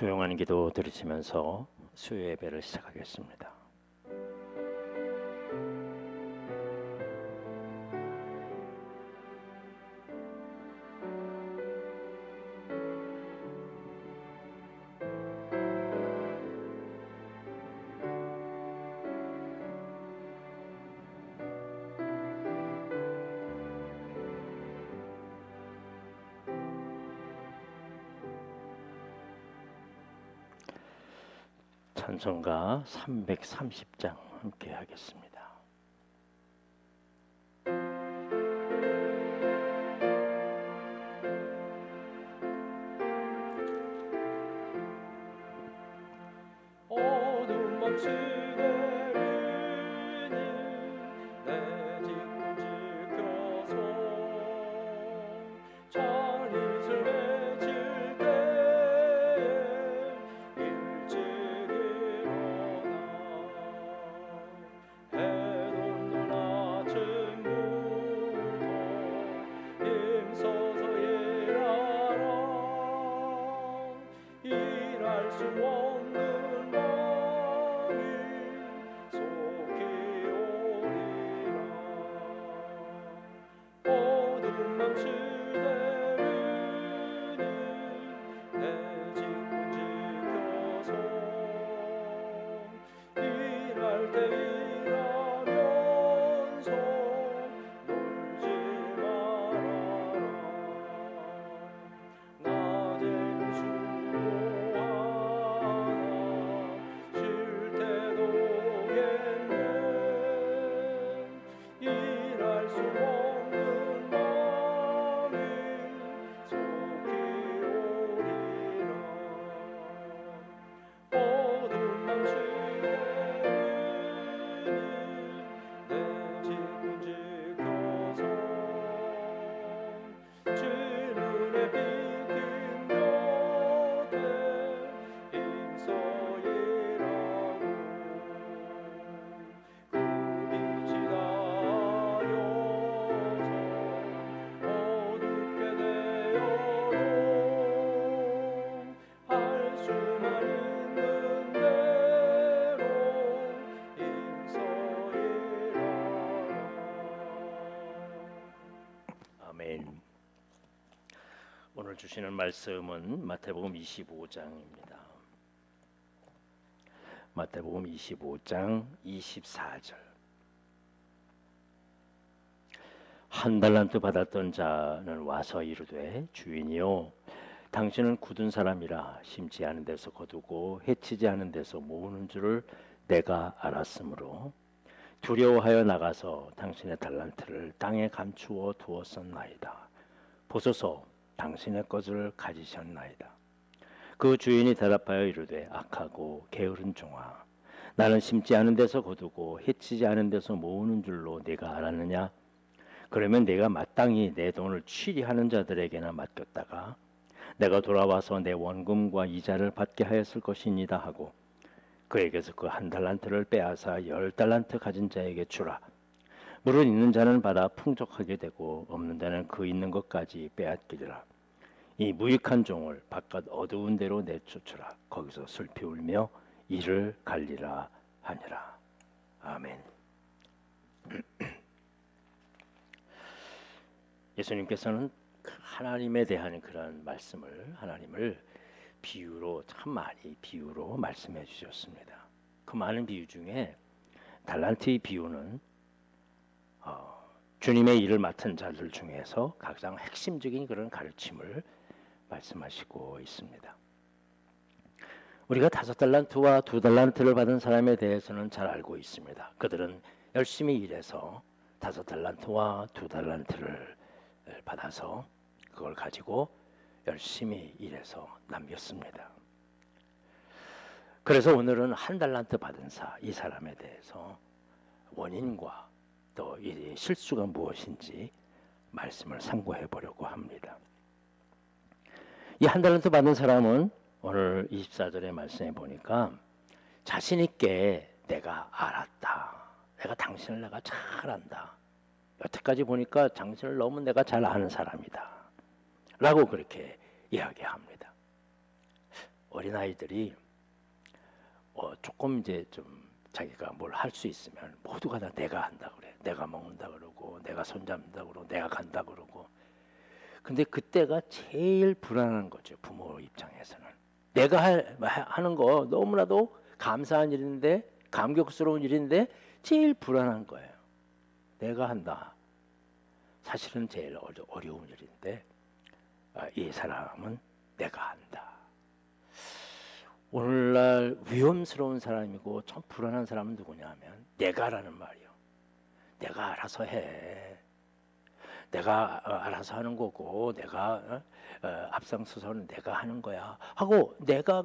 조용한 기도 들으시면서 수요 예배를 시작하겠습니다. 찬송가 330장 함께 하겠습니다. 어두운 밤 시대를 내 뒷꿈 지켜서 자릿을 맺을 때 일찍 일어나 해돋는 아침부터 힘써서 일하라. 일할 수 없는 마음이 속히 오리라. 어두운 밤 시대를 내 뒷꿈 지켜서 일할 때 일하면서 놀지 말아라. 낮에는 수고하나 쉴 때도 오겠네. 일할 수 없는 마음이 속히 오리라. 어두운 밤 시대를 내 뒷꿈 지켜서 질문에 비긴 곁에 힘써 일하고 그 빛이 닿아여서 어둡게 되어도 할 수만 있는 대로 힘써 일하라. 아멘. 오늘 주시는 말씀은 마태복음 25장입니다. 마태복음 25장 24절. 한 달란트 받았던 자는 와서 이르되 주인이요 당신은 굳은 사람이라 심지 않은 데서 거두고 해치지 않은 데서 모으는 줄을 내가 알았으므로 두려워하여 나가서 당신의 달란트를 땅에 감추어 두었었나이다. 보소서 당신의 것을 가지셨나이다. 그 주인이 대답하여 이르되 악하고 게으른 종아 나는 심지 않은 데서 거두고 해치지 않은 데서 모으는 줄로 네가 알았느냐? 그러면 내가 마땅히 내 돈을 취리하는 자들에게나 맡겼다가 내가 돌아와서 내 원금과 이자를 받게 하였을 것이니다 하고 그에게서 그 한 달란트를 빼앗아 10달란트 가진 자에게 주라. 물은 있는 자는 받아 풍족하게 되고 없는 자는 그 있는 것까지 빼앗기리라. 이 무익한 종을 바깥 어두운 데로 내쫓으라. 거기서 슬피 울며 이를 갈리라 하니라. 아멘. 예수님께서는 하나님에 대한 그런 말씀을 하나님을 비유로 참 많이 비유로 말씀해 주셨습니다. 그 많은 비유 중에 달란트의 비유는 주님의 일을 맡은 자들 중에서 가장 핵심적인 그런 가르침을 말씀하시고 있습니다. 우리가 5달란트와 2달란트를 받은 사람에 대해서는 잘 알고 있습니다. 그들은 열심히 일해서 5달란트와 2달란트를 받아서 그걸 가지고 열심히 일해서 남겼습니다. 그래서 오늘은 1달란트 받은 이 사람에 대해서 원인과 또 이 실수가 무엇인지 말씀을 상고해 보려고 합니다. 이 1달란트 받은 사람은 오늘 24절의 말씀에 보니까 자신 있게 내가 알았다. 내가 당신을 내가 잘 안다. 여태까지 보니까 당신을 너무 내가 잘 아는 사람이다. 라고 그렇게 이야기합니다. 어린아이들이 조금 이제 좀 자기가 뭘 할 수 있으면 모두가 다 내가 한다 그래. 내가 먹는다 그러고 내가 손잡는다 그러고 내가 간다 그러고. 근데 그때가 제일 불안한 거죠. 부모 입장에서는. 내가 하는 거 너무나도 감사한 일인데 감격스러운 일인데 제일 불안한 거예요. 내가 한다. 사실은 제일 어려운 일인데 이 사람은 내가 한다. 오늘날 위험스러운 사람이고 참 불안한 사람은 누구냐 하면 내가라는 말이요. 내가 알아서 해. 내가 알아서 하는 거고 내가 앞장서서는 내가 하는 거야 하고 내가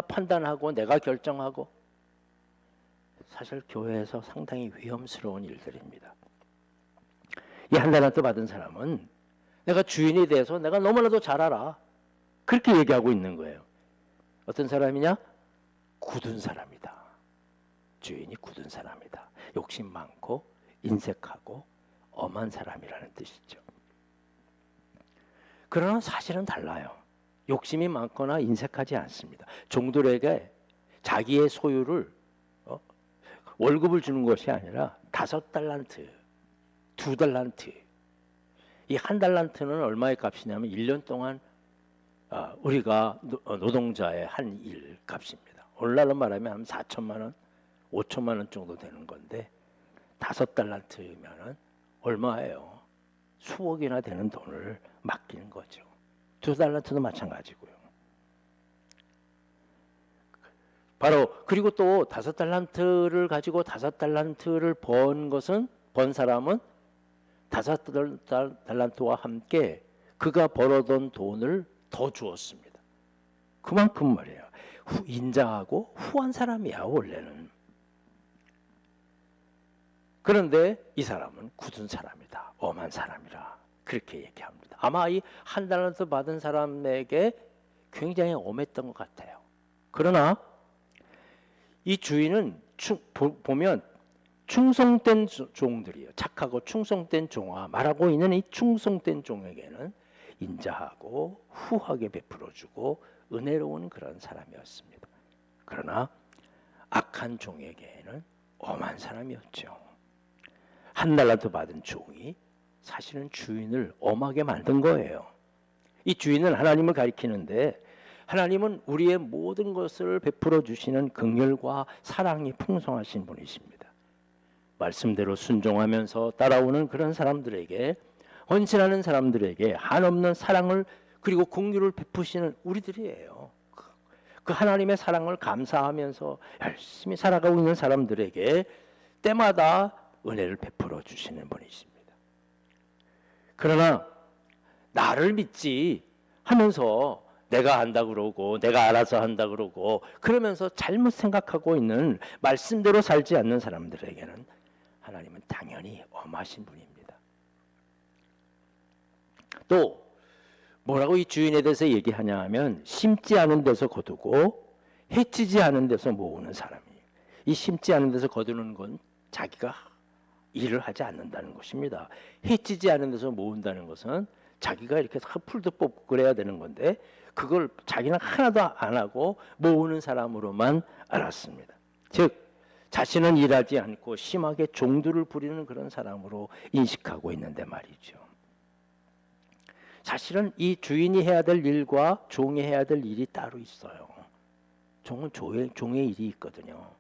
판단하고 내가 결정하고. 사실 교회에서 상당히 위험스러운 일들입니다. 이 한 달란트 받은 사람은 내가 주인에 대해서 내가 너무나도 잘 알아. 그렇게 얘기하고 있는 거예요. 어떤 사람이냐? 굳은 사람이다. 주인이 굳은 사람이다. 욕심 많고 인색하고 엄한 사람이라는 뜻이죠. 그러나 사실은 달라요. 욕심이 많거나 인색하지 않습니다. 종들에게 자기의 소유를 월급을 주는 것이 아니라 5달란트, 2달란트. 이 1달란트는 얼마의 값이냐면 1년 동안 우리가 노동자의 한 일 값입니다. 오늘날로 말하면 한 4천만 원, 5천만 원 정도 되는 건데 5달란트면은 얼마예요? 수억이나 되는 돈을 맡기는 거죠. 2달란트도 마찬가지고요. 바로 그리고 또 5달란트를 가지고 5달란트를 번 사람은 5달란트와 함께 그가 벌어던 돈을 더 주었습니다. 그만큼 말이에요. 인자하고 후한 사람이야 원래는. 그런데 이 사람은 굳은 사람이다. 엄한 사람이라 그렇게 얘기합니다. 아마 이 1달란트 받은 사람에게 굉장히 엄했던 것 같아요. 그러나 이 주인은 보면 충성된 종들이에요. 착하고 충성된 종아 말하고 있는 이 충성된 종에게는 인자하고 후하게 베풀어주고 은혜로운 그런 사람이었습니다. 그러나 악한 종에게는 엄한 사람이었죠. 1달란트 받은 종이 사실은 주인을 엄하게 만든 거예요. 이 주인은 하나님을 가리키는데 하나님은 우리의 모든 것을 베풀어 주시는 긍휼과 사랑이 풍성하신 분이십니다. 말씀대로 순종하면서 따라오는 그런 사람들에게, 헌신하는 사람들에게 한없는 사랑을 그리고 긍휼을 베푸시는 우리들이에요. 그 하나님의 사랑을 감사하면서 열심히 살아가고 있는 사람들에게 때마다 은혜를 베풀어 주시는 분이십니다. 그러나 나를 믿지 하면서 내가 한다 그러고 내가 알아서 한다 그러고 그러면서 잘못 생각하고 있는, 말씀대로 살지 않는 사람들에게는 하나님은 당연히 엄하신 분입니다. 또 뭐라고 이 주인에 대해서 얘기하냐 하면 심지 않은 데서 거두고 해치지 않은 데서 모으는 사람이에요. 이 심지 않은 데서 거두는 건 자기가 일을 하지 않는다는 것입니다. 해치지 않은 데서 모은다는 것은 자기가 이렇게 풀도 뽑고 그래야 되는 건데 그걸 자기는 하나도 안 하고 모으는 사람으로만 알았습니다. 즉 자신은 일하지 않고 심하게 종들을 부리는 그런 사람으로 인식하고 있는데 말이죠. 사실은 이 주인이 해야 될 일과 종이 해야 될 일이 따로 있어요. 종은 종의 일이 있거든요.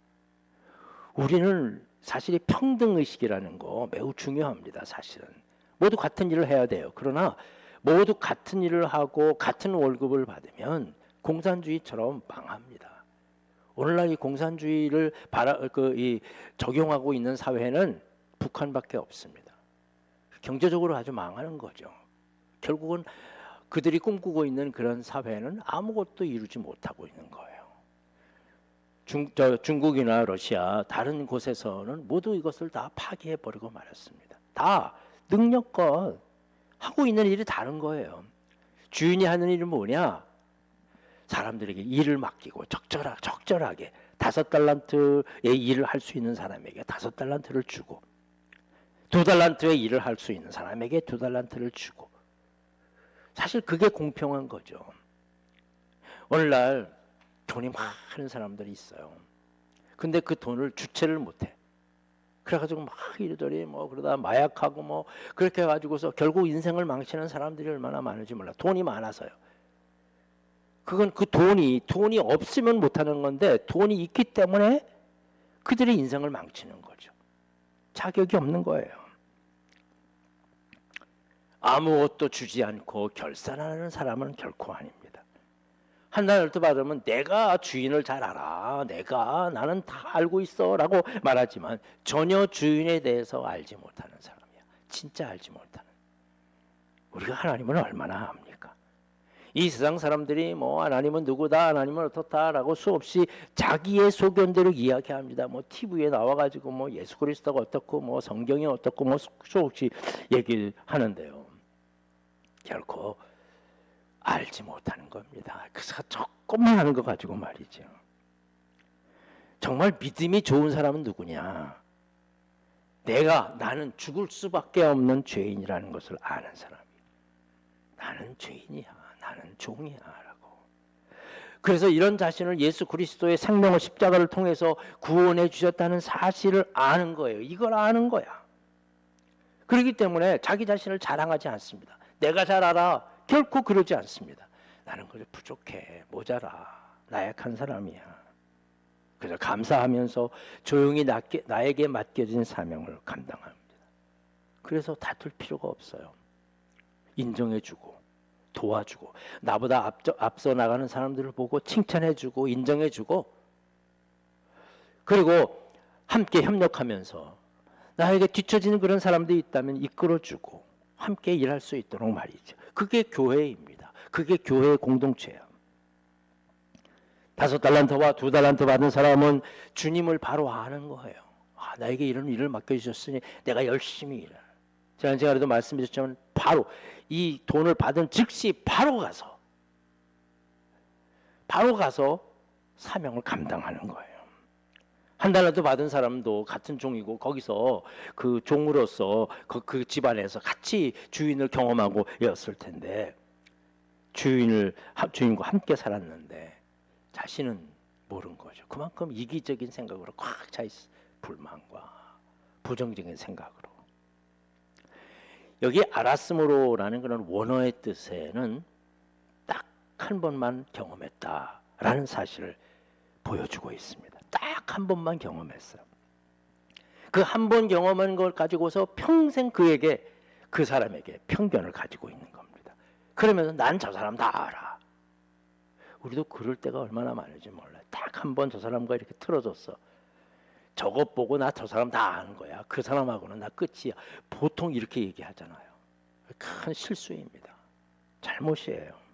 우리는 사실 평등의식이라는 거 매우 중요합니다. 사실은 모두 같은 일을 해야 돼요. 그러나 모두 같은 일을 하고 같은 월급을 받으면 공산주의처럼 망합니다. 오늘날 이 공산주의를 적용하고 있는 사회는 북한밖에 없습니다. 경제적으로 아주 망하는 거죠. 결국은 그들이 꿈꾸고 있는 그런 사회는 아무것도 이루지 못하고 있는 거예요. 중국이나 러시아 다른 곳에서는 모두 이것을 다 파괴해버리고 말았습니다. 다 능력껏 하고 있는 일이 다른 거예요. 주인이 하는 일은 뭐냐? 사람들에게 일을 맡기고 적절하게 5달란트의 일을 할 수 있는 사람에게 5달란트를 주고 2달란트의 일을 할 수 있는 사람에게 2달란트를 주고, 사실 그게 공평한 거죠. 오늘날 돈이 많은 사람들이 있어요. 근데 그 돈을 주체를 못해. 그래가지고 막 이리저리 뭐 그러다 마약하고 뭐 그렇게 해가지고서 결국 인생을 망치는 사람들이 얼마나 많은지 몰라. 돈이 많아서요. 그건 그 돈이 없으면 못하는 건데 돈이 있기 때문에 그들의 인생을 망치는 거죠. 자격이 없는 거예요. 아무것도 주지 않고 결산하는 사람은 결코 아닙니다. 한나절도 받으면 내가 주인을 잘 알아. 나는 다 알고 있어 라고 말하지만 전혀 주인에 대해서 알지 못하는 사람이야. 진짜 알지 못하는. 우리가 하나님을 얼마나 압니까? 이 세상 사람들이 뭐 하나님은 누구다, 하나님은 어떻다라고 수없이 자기의 소견대로 이야기합니다. 뭐 TV에 나와가지고 뭐 예수 그리스도가 어떻고 뭐 성경이 어떻고 뭐 수없이 얘기를 하는데요. 결코 알지 못하는 겁니다. 그래서 조금만 하는 거 가지고 말이죠. 정말 믿음이 좋은 사람은 누구냐? 나는 죽을 수밖에 없는 죄인이라는 것을 아는 사람이에요. 나는 죄인이야. 나는 종이야. 라고. 그래서 이런 자신을 예수 그리스도의 생명의 십자가를 통해서 구원해 주셨다는 사실을 아는 거예요. 이걸 아는 거야. 그렇기 때문에 자기 자신을 자랑하지 않습니다. 내가 잘 알아. 결코 그러지 않습니다. 나는 그래 부족해. 모자라. 나약한 사람이야. 그래서 감사하면서 조용히 나에게 맡겨진 사명을 감당합니다. 그래서 다툴 필요가 없어요. 인정해주고 도와주고 나보다 앞서 나가는 사람들을 보고 칭찬해주고 인정해주고 그리고 함께 협력하면서 나에게 뒤처지는 그런 사람들이 있다면 이끌어주고 함께 일할 수 있도록 말이죠. 그게 교회입니다. 그게 교회의 공동체예요. 5달란트와 2달란트 받은 사람은 주님을 바로 아는 거예요. 나에게 이런 일을 맡겨주셨으니 내가 열심히 일해. 제가 말씀드렸지만 바로 이 돈을 받은 즉시 바로 가서 사명을 감당하는 거예요. 1달란트 받은 사람도 같은 종이고 거기서 그 종으로서 그 집안에서 같이 주인을 경험하고 였을 텐데 주인과 함께 살았는데 자신은 모른 거죠. 그만큼 이기적인 생각으로 꽉 차 있어. 불만과 부정적인 생각으로. 여기 아라스모로라는 그런 원어의 뜻에는 딱 한 번만 경험했다라는 사실을 보여주고 있습니다. 딱 한 번만 경험했어요. 그 한 번 경험한 걸 가지고서 평생 그 사람에게 편견을 가지고 있는 겁니다. 그러면서 난 저 사람 다 알아. 우리도 그럴 때가 얼마나 많은지 몰라요. 딱 한 번 저 사람과 이렇게 틀어졌어. 저것 보고 나 저 사람 다 아는 거야. 그 사람하고는 나 끝이야. 보통 이렇게 얘기하잖아요. 큰 실수입니다. 잘못이에요.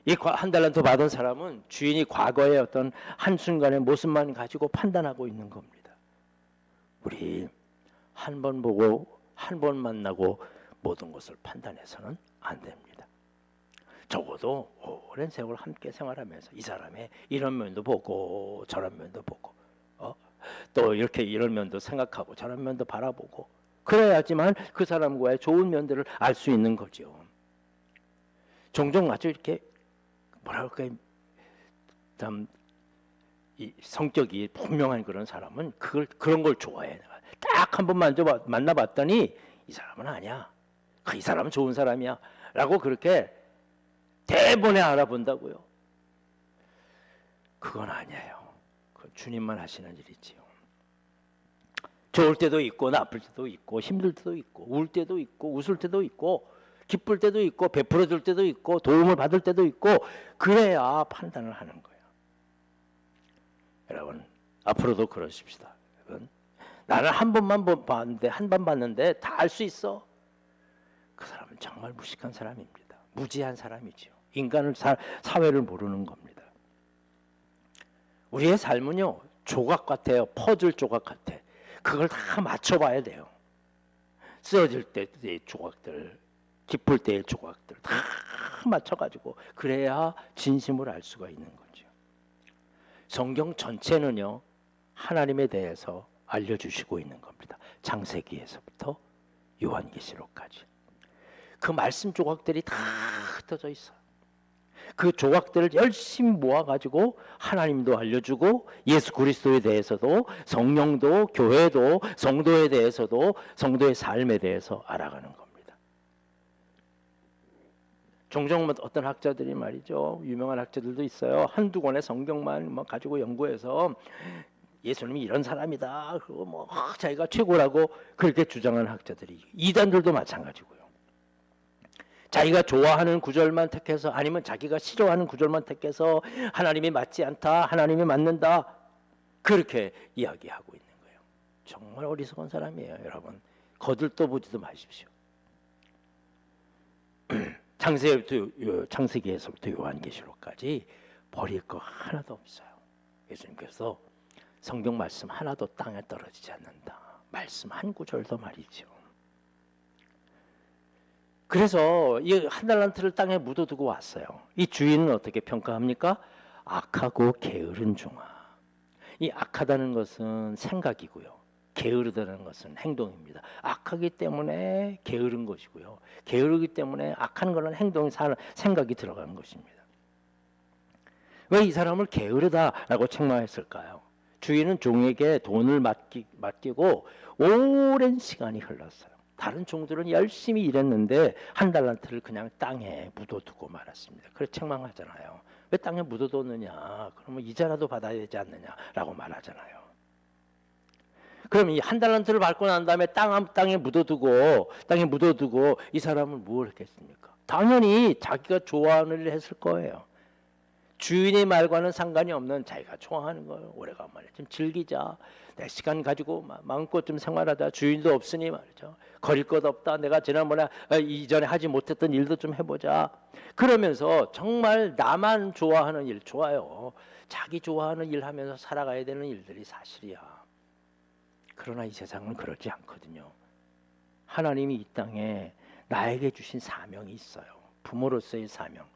이 1달란트 받은 사람은 주인이 과거의 어떤 한순간의 모습만 가지고 판단하고 있는 겁니다. 우리 한 번 보고 한 번 만나고 모든 것을 판단해서는 안 됩니다. 적어도 오랜 세월 함께 생활하면서 이 사람의 이런 면도 보고 저런 면도 보고 또 이렇게 이런 면도 생각하고 저런 면도 바라보고 그래야지만 그 사람과의 좋은 면들을 알 수 있는 거죠. 종종 아주 이렇게 뭐랄까 참 이 성격이 분명한 그런 사람은 그런 걸 좋아해. 딱 한 번 만나봤더니 이 사람은 아니야. 이 사람은 좋은 사람이야. 라고 그렇게 대번에 알아본다고요. 그건 아니에요. 그건 주님만 하시는 일이지요. 좋을 때도 있고 나쁠 때도 있고 힘들 때도 있고 울 때도 있고 웃을 때도 있고 기쁠 때도 있고 베풀어 줄 때도 있고 도움을 받을 때도 있고 그래야 판단을 하는 거예요. 여러분 앞으로도 그러십시다. 여러분, 나는 한 번만 봤는데 한 번 봤는데 다 알 수 있어. 그 사람은 정말 무식한 사람입니다. 무지한 사람이죠. 인간을 사회를 모르는 겁니다. 우리의 삶은요 조각 같아요. 퍼즐 조각 같아. 그걸 다 맞춰봐야 돼요. 쓰러질 때의 조각들, 기쁠 때의 조각들 다 맞춰가지고 그래야 진심을 알 수가 있는 거죠. 성경 전체는요 하나님에 대해서 알려주시고 있는 겁니다. 창세기에서부터 요한계시록까지 그 말씀 조각들이 다 흩어져 있어요. 그 조각들을 열심히 모아가지고 하나님도 알려주고 예수 그리스도에 대해서도 성령도 교회도 성도에 대해서도 성도의 삶에 대해서 알아가는 겁니다. 종종 어떤 학자들이 말이죠, 유명한 학자들도 있어요. 한두 권의 성경만 가지고 연구해서 예수님이 이런 사람이다, 그리고 뭐 자기가 최고라고 그렇게 주장하는 학자들이, 이단들도 마찬가지고요. 자기가 좋아하는 구절만 택해서, 아니면 자기가 싫어하는 구절만 택해서 하나님이 맞지 않다, 하나님이 맞는다, 그렇게 이야기하고 있는 거예요. 정말 어리석은 사람이에요, 여러분. 거들떠보지도 마십시오. 창세기에서부터 요한계시록까지 버릴 거 하나도 없어요. 예수님께서 성경 말씀 하나도 땅에 떨어지지 않는다, 말씀 한 구절도 말이죠. 그래서 이 한 달란트를 땅에 묻어두고 왔어요. 이 주인은 어떻게 평가합니까? 악하고 게으른 종아. 이 악하다는 것은 생각이고요, 게으르다는 것은 행동입니다. 악하기 때문에 게으른 것이고요, 게으르기 때문에 악한 거는 행동이, 생각이 들어가는 것입니다. 왜 이 사람을 게으르다라고 책망했을까요? 주인은 종에게 돈을 맡기고 오랜 시간이 흘렀어요. 다른 종들은 열심히 일했는데 한 달란트를 그냥 땅에 묻어두고 말았습니다. 그래서 책망하잖아요. 왜 땅에 묻어뒀느냐, 그러면 이자라도 받아야 되지 않느냐라고 말하잖아요. 그럼 이 한 달란트를 받고 난 다음에 땅에 묻어두고 이 사람은 뭘 했겠습니까? 당연히 자기가 좋아하는 일을 했을 거예요. 주인의 말과는 상관이 없는 자기가 좋아하는 거예요. 오래간만에 좀 즐기자, 내 시간 가지고 마음껏 좀 생활하자, 주인도 없으니 말이죠, 거릴 것 없다, 내가 지난번에 이전에 하지 못했던 일도 좀 해보자, 그러면서 정말 나만 좋아하는 일, 좋아요, 자기 좋아하는 일 하면서 살아가야 되는 일들이 사실이야. 그러나 이 세상은 그렇지 않거든요. 하나님이 이 땅에 나에게 주신 사명이 있어요. 부모로서의 사명,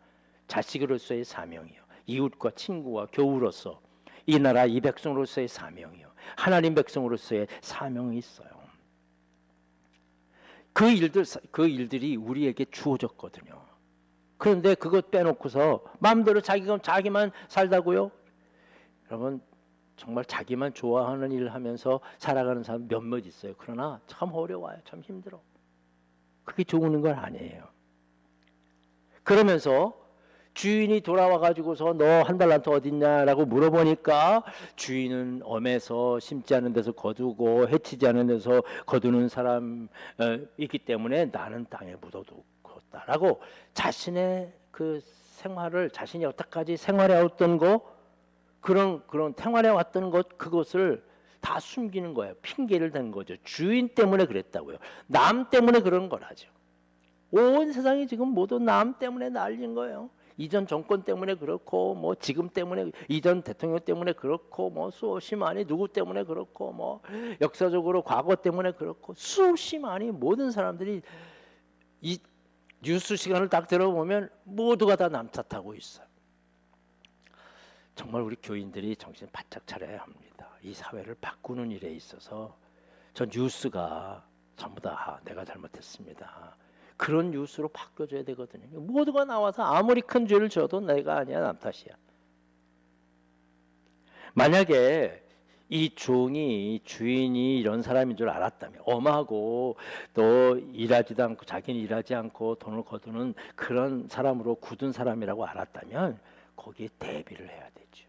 자식으로서의 사명이요, 이웃과 친구와 교우로서, 이 나라 이 백성으로서의 사명이요, 하나님 백성으로서의 사명이 있어요. 그 일들이 우리에게 주어졌거든요. 그런데 그것 빼놓고서 마음대로 자기만 살다고요? 여러분, 정말 자기만 좋아하는 일을 하면서 살아가는 사람 몇몇 있어요. 그러나 참 어려워요. 참 힘들어. 그게 좋은 건 아니에요. 그러면서 주인이 돌아와 가지고서 너 한 달란트 어딨냐라고 물어보니까 주인은 엄해서 심지 않은 데서 거두고 해치지 않은 데서 거두는 사람 있기 때문에 나는 땅에 묻어두었다라고 자신의 그 생활을, 자신이 여태까지 생활해 왔던 거, 그런 생활해 왔던 것, 그것을 다 숨기는 거예요. 핑계를 대는 거죠. 주인 때문에 그랬다고요. 남 때문에 그런 거라죠. 온 세상이 지금 모두 남 때문에 난리인 거예요. 이전 정권 때문에 그렇고, 뭐 지금 때문에, 이전 대통령 때문에 그렇고, 뭐 수없이 많이 누구 때문에 그렇고, 뭐 역사적으로 과거 때문에 그렇고, 수없이 많이 모든 사람들이 이 뉴스 시간을 딱 들어보면 모두가 다 남 탓하고 있어요. 정말 우리 교인들이 정신 바짝 차려야 합니다. 이 사회를 바꾸는 일에 있어서 저 뉴스가 전부 다 내가 잘못했습니다, 그런 뉴스로 바뀌어져야 되거든요. 모두가 나와서 아무리 큰 죄를 져도 내가 아니야, 남 탓이야. 만약에 이 주인이 이런 사람인 줄 알았다면, 엄하고 또 일하지도 않고, 자기는 일하지 않고 돈을 거두는 그런 사람으로 굳은 사람이라고 알았다면 거기에 대비를 해야 되죠.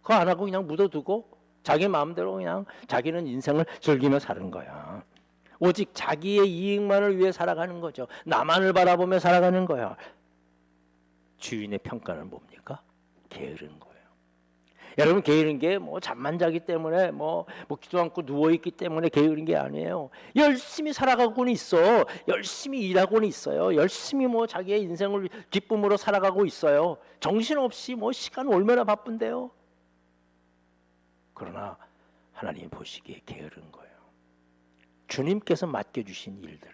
그거 안 하고 그냥 묻어두고 자기 마음대로 그냥 자기는 인생을 즐기며 사는 거야. 오직 자기의 이익만을 위해 살아가는 거죠. 나만을 바라보며 살아가는 거야. 주인의 평가는 뭡니까? 게으른 거예요. 여러분, 게으른 게 뭐 잠만 자기 때문에, 뭐 먹지도 않고 누워있기 때문에 게으른 게 아니에요. 열심히 살아가고는 있어. 열심히 일하고는 있어요. 열심히 뭐 자기의 인생을 기쁨으로 살아가고 있어요. 정신없이 뭐 시간 얼마나 바쁜데요. 그러나 하나님이 보시기에 게으른 거예요. 주님께서 맡겨주신 일들을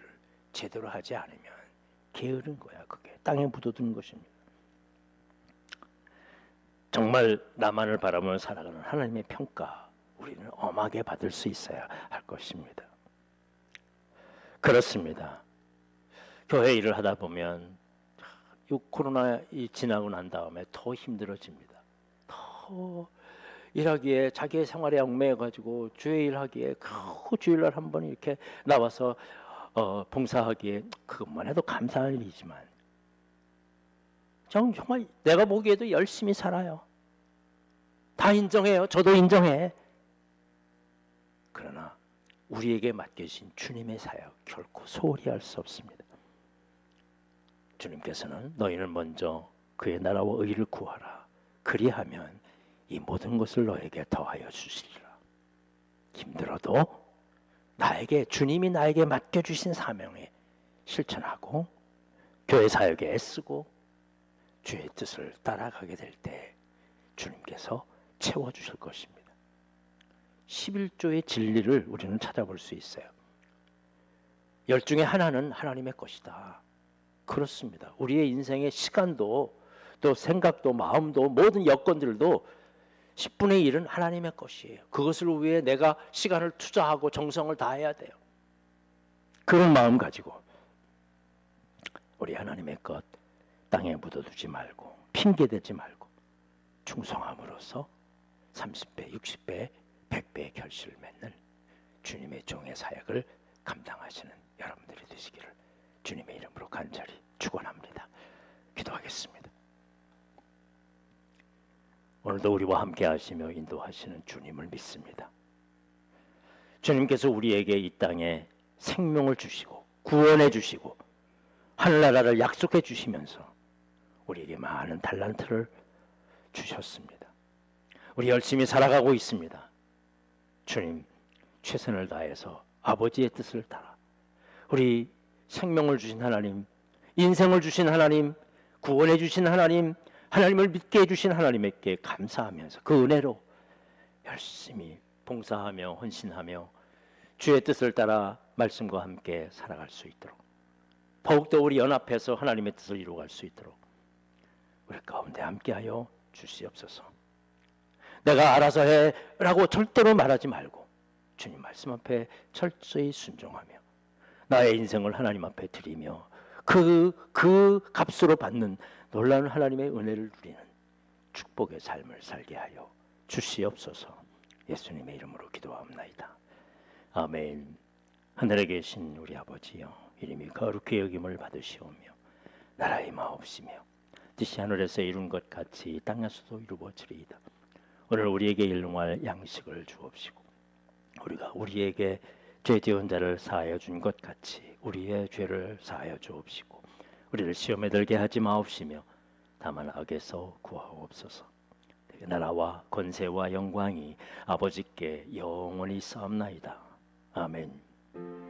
제대로 하지 않으면 게으른 거야. 그게 땅에 묻어두는 것입니다. 정말 나만을 바라보며 살아가는 하나님의 평가, 우리는 엄하게 받을 수 있어야 할 것입니다. 그렇습니다. 교회 일을 하다 보면 이 코로나 지나고 난 다음에 더 힘들어집니다. 더 일하기에 자기의 생활에 얽매여 가지고 주의 일하기에 그 주일날 한번 이렇게 나와서 봉사하기에 그것만 해도 감사할 일이지만 정말 내가 보기에도 열심히 살아요. 다 인정해요. 저도 인정해. 그러나 우리에게 맡겨진 주님의 사역 결코 소홀히 할 수 없습니다. 주님께서는 너희는 먼저 그의 나라와 의를 구하라. 그리하면 이 모든 것을 너에게 더하여 주시리라. 힘들어도 주님이 나에게 맡겨주신 사명에 실천하고 교회 사역에 애쓰고 주의 뜻을 따라가게 될 때 주님께서 채워주실 것입니다. 11조의 진리를 우리는 찾아볼 수 있어요. 10 중에 하나는 하나님의 것이다. 그렇습니다. 우리의 인생의 시간도 또 생각도 마음도 모든 여건들도 10분의 1은 하나님의 것이에요. 그것을 위해 내가 시간을 투자하고 정성을 다해야 돼요. 그런 마음 가지고 우리 하나님의 것 땅에 묻어두지 말고 핑계대지 말고 충성함으로써 30배, 60배, 100배의 결실을 맺는 주님의 종의 사역을 감당하시는 여러분들이 되시기를 주님의 이름으로 간절히 축원합니다. 기도하겠습니다. 오늘도 우리와 함께 하시며 인도하시는 주님을 믿습니다. 주님께서 우리에게 이 땅에 생명을 주시고 구원해 주시고 하늘나라를 약속해 주시면서 우리에게 많은 달란트를 주셨습니다. 우리 열심히 살아가고 있습니다. 주님 최선을 다해서 아버지의 뜻을 따라 우리 생명을 주신 하나님, 인생을 주신 하나님, 구원해 주신 하나님, 하나님을 믿게 해주신 하나님께 감사하면서 그 은혜로 열심히 봉사하며 헌신하며 주의 뜻을 따라 말씀과 함께 살아갈 수 있도록 더욱더 우리 연합해서 하나님의 뜻을 이루어갈 수 있도록 우리 가운데 함께하여 주시옵소서. 내가 알아서 해라고 절대로 말하지 말고 주님 말씀 앞에 철저히 순종하며 나의 인생을 하나님 앞에 드리며 그 값으로 받는 놀라운 하나님의 은혜를 누리는 축복의 삶을 살게 하여 주시옵소서. 예수님의 이름으로 기도하옵나이다. 아멘. 하늘에 계신 우리 아버지여, 이름이 거룩히 여김을 받으시오며 나라의 마옵시며 뜻이 하늘에서 이룬 것 같이 땅에서도 이루어지리이다. 오늘 우리에게 일용할 양식을 주옵시고 우리가 우리에게 죄 지은 자를 사하여 준 것 같이 우리의 죄를 사하여 주옵시고 우리를 시험에 들게 하지 마옵시며 다만 악에서 구하옵소서. 나라와 권세와 영광이 아버지께 영원히 있사옵나이다. 아멘.